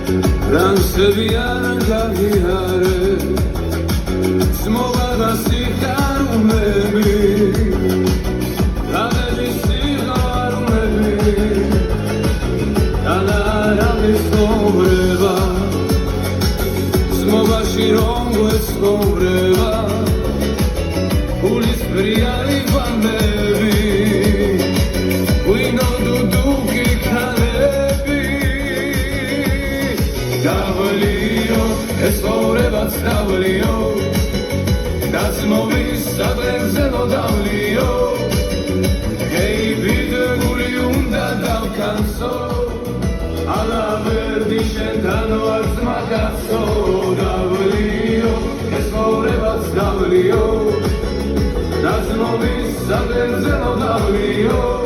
Ransები არ გაიარე Smova da სიხარულები Რამები სიხარულები Დანარავის ცხოვრება Smovaში რომ გვეცხოვრება Გულის ბრიალი ვამები Გვინო დუდუკი ქალები Davlio, es ცხოვრებაც davlio Dazmovis sabremzelo davlio Hei bidguli unda davkanso Ala verdi შენთან ვარ ძმაკაცო Davlio, es ცხოვრებაც davlio Dazmovis sabremzelo davlio